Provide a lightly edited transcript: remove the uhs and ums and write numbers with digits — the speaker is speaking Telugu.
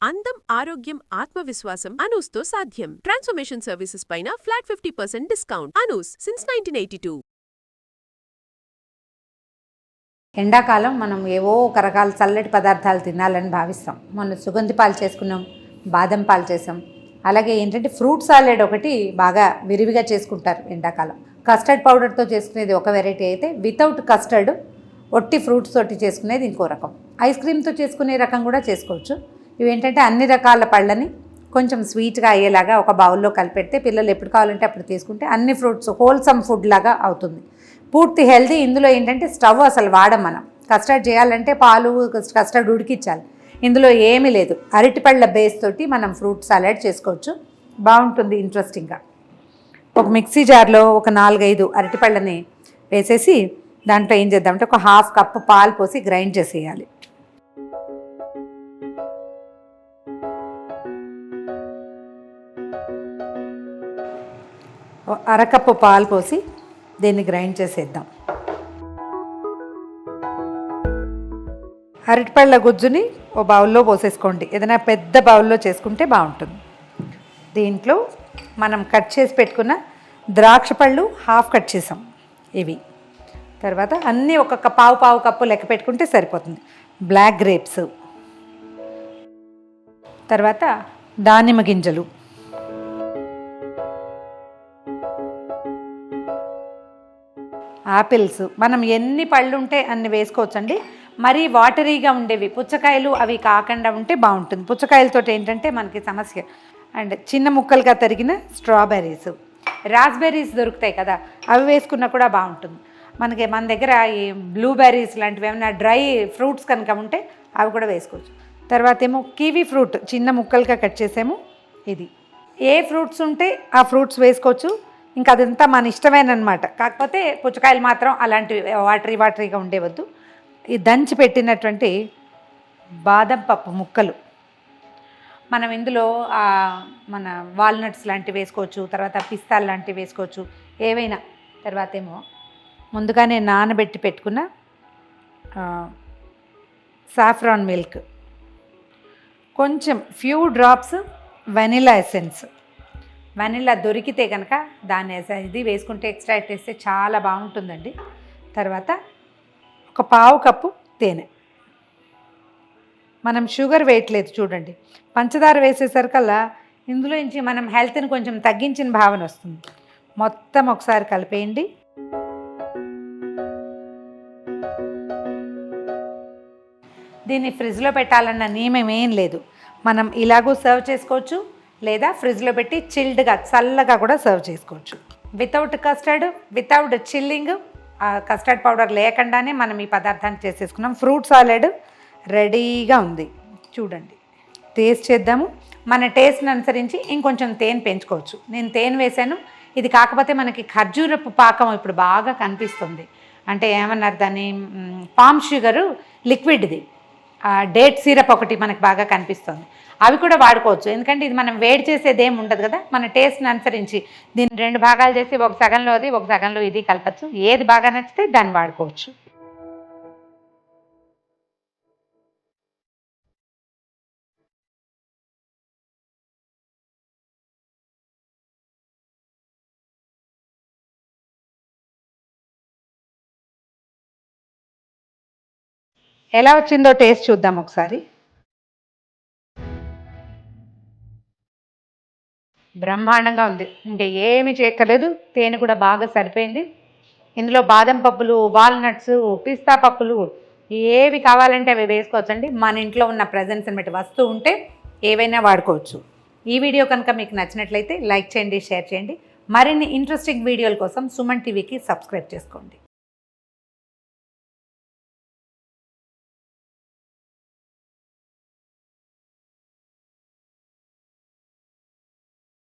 అందం, ఆరోగ్యం, ఆత్మవిశ్వాసం అనూస్తో సాధ్యం. ట్రాన్స్ఫర్మేషన్ సర్వీసెస్ పైన ఫ్లాట్ 50% డిస్కౌంట్. అనూస్ సిన్స్ 1982. ఎండాకాలం మనం ఏవో ఒక రకాల చల్లటి పదార్థాలు తినాలని భావిస్తాం. మొన్న సుగంధి పాలు చేసుకున్నాం, బాదం పాలు చేసాం. అలాగే ఏంటంటే ఫ్రూట్ సాలెడ్ ఒకటి బాగా విరివిగా చేసుకుంటారు ఎండాకాలం. కస్టర్డ్ పౌడర్తో చేసుకునేది ఒక వెరైటీ అయితే, వితౌట్ కస్టర్డ్ ఒట్టి ఫ్రూట్స్ తోటి చేసుకునేది ఇంకో రకం. ఐస్ క్రీమ్తో చేసుకునే రకం కూడా చేసుకోవచ్చు. ఇవేంటంటే అన్ని రకాల పళ్ళని కొంచెం స్వీట్గా అయ్యేలాగా ఒక బౌల్లో కలిపెడితే పిల్లలు ఎప్పుడు కావాలంటే అప్పుడు తీసుకుంటే అన్ని ఫ్రూట్స్ హోల్సమ్ ఫుడ్ లాగా అవుతుంది. పూర్తి హెల్తీ. ఇందులో ఏంటంటే స్టవ్ అసలు వాడం. మనం కస్టర్డ్ చేయాలంటే పాలు కస్టర్డ్ ఉడికించాలి. ఇందులో ఏమీ లేదు. అరటిపళ్ళ బేస్ తోటి మనం ఫ్రూట్ సాలెడ్ చేసుకోవచ్చు. బాగుంటుంది, ఇంట్రెస్టింగ్గా. ఒక మిక్సీ జార్లో ఒక 4-5 అరటిపళ్ళని వేసేసి దాంట్లో ఏం చేద్దామంటే ఒక 1/2 కప్పు పాలు పోసి గ్రైండ్ చేసేయాలి. అరకప్పు పాలు పోసి దీన్ని గ్రైండ్ చేసేద్దాం. అరటిపళ్ళ గుజ్జుని ఓ బౌల్లో పోసేసుకోండి. ఏదైనా పెద్ద బౌల్లో చేసుకుంటే బాగుంటుంది. దీంట్లో మనం కట్ చేసి పెట్టుకున్న ద్రాక్ష పళ్ళు 1/2 కట్ చేసాం. ఇవి తర్వాత అన్నీ ఒక పావు కప్పు లెక్క పెట్టుకుంటే సరిపోతుంది. బ్లాక్ గ్రేప్స్, తర్వాత దానిమ్మ గింజలు, ఆపిల్స్. మనం ఎన్ని పళ్ళు ఉంటే అన్ని వేసుకోవచ్చండి. మరీ వాటరీగా ఉండేవి పుచ్చకాయలు అవి కాకుండా ఉంటే బాగుంటుంది. పుచ్చకాయలతో ఏంటంటే మనకి సమస్య. అండ్ చిన్న ముక్కలుగా తరిగిన స్ట్రాబెర్రీస్, రాస్బెర్రీస్ దొరుకుతాయి కదా, అవి వేసుకున్నా కూడా బాగుంటుంది. మన దగ్గర ఈ బ్లూబెర్రీస్ లాంటివి ఏమైనా డ్రై ఫ్రూట్స్ కనుక ఉంటే అవి కూడా వేసుకోవచ్చు. తర్వాత ఏమో కివీ ఫ్రూట్ చిన్న ముక్కలుగా కట్ చేసాము. ఇది ఏ ఫ్రూట్స్ ఉంటే ఆ ఫ్రూట్స్ వేసుకోవచ్చు. ఇంకా అదంతా మన ఇష్టమేనమాట. కాకపోతే పుచ్చకాయలు మాత్రం అలాంటివి వాటరీగా ఉండేవద్దు. ఈ దంచి పెట్టినటువంటి బాదం పప్పు ముక్కలు మనం ఇందులో మన వాల్నట్స్ లాంటివి వేసుకోవచ్చు, తర్వాత పిస్తాలు లాంటివి వేసుకోవచ్చు, ఏవైనా. తర్వాత ఏమో ముందుగానే నానబెట్టి పెట్టుకున్న సాఫ్రాన్ మిల్క్, కొంచెం few drops vanilla essence. Vanilla దొరికితే కనుక దాన్ని ఇది వేసుకుంటే ఎక్స్ట్రాక్ట్ చేస్తే చాలా బాగుంటుందండి. తర్వాత ఒక 1/2 కప్పు తేనె. మనం షుగర్ వేయట్లేదు చూడండి. పంచదార వేసేసరికల్లా ఇందులో నుంచి మనం హెల్త్ని కొంచెం తగ్గించిన భావన వస్తుంది. మొత్తం ఒకసారి కలిపేయండి. దీన్ని ఫ్రిడ్జ్లో పెట్టాలన్న నియమం ఏం లేదు. మనం ఇలాగూ సర్వ్ చేసుకోవచ్చు, లేదా ఫ్రిడ్జ్లో పెట్టి చిల్డ్గా చల్లగా కూడా సర్వ్ చేసుకోవచ్చు. Without custard, without chilling, custard powder లేకుండానే మనం ఈ పదార్థాన్ని చేసేసుకున్నాం. ఫ్రూట్ సాలెడ్ రెడీగా ఉంది. చూడండి, టేస్ట్ చేద్దాము. మన టేస్ట్ని అనుసరించి ఇంకొంచెం తేనె పెంచుకోవచ్చు. నేను తేనె వేసాను. ఇది కాకపోతే మనకి ఖర్జూరపు పాకం ఇప్పుడు బాగా కనిపిస్తుంది. అంటే ఏమన్నారు దాన్ని, పామ్ షుగరు లిక్విడ్ది, డేట్ సిరప్ ఒకటి మనకు బాగా కనిపిస్తుంది. అవి కూడా వాడుకోవచ్చు. ఎందుకంటే ఇది మనం వేడి చేసేది ఏమి ఉండదు కదా. మన టేస్ట్ని అనుసరించి దీన్ని 2 భాగాలు చేసి ఒక సగంలో అది ఒక సగంలో ఇది కలపచ్చు. ఏది బాగా నచ్చితే దాన్ని వాడుకోవచ్చు. ఎలా వచ్చిందో టేస్ట్ చూద్దాం ఒకసారి. బ్రహ్మాండంగా ఉంది. ఇంకా ఏమి చేయక్కర్లేదు. తేనె కూడా బాగా సరిపోయింది. ఇందులో బాదం పప్పులు, వాల్నట్స్, పిస్తా పప్పులు ఏవి కావాలంటే అవి వేసుకోవచ్చండి. మన ఇంట్లో ఉన్న ప్రెజెన్స్ని బట్టి వస్తువు ఉంటే ఏవైనా వాడుకోవచ్చు. ఈ వీడియో కనుక మీకు నచ్చినట్లయితే లైక్ చేయండి, షేర్ చేయండి. మరిన్ని ఇంట్రెస్టింగ్ వీడియోల కోసం సుమన్ టీవీకి సబ్స్క్రైబ్ చేసుకోండి.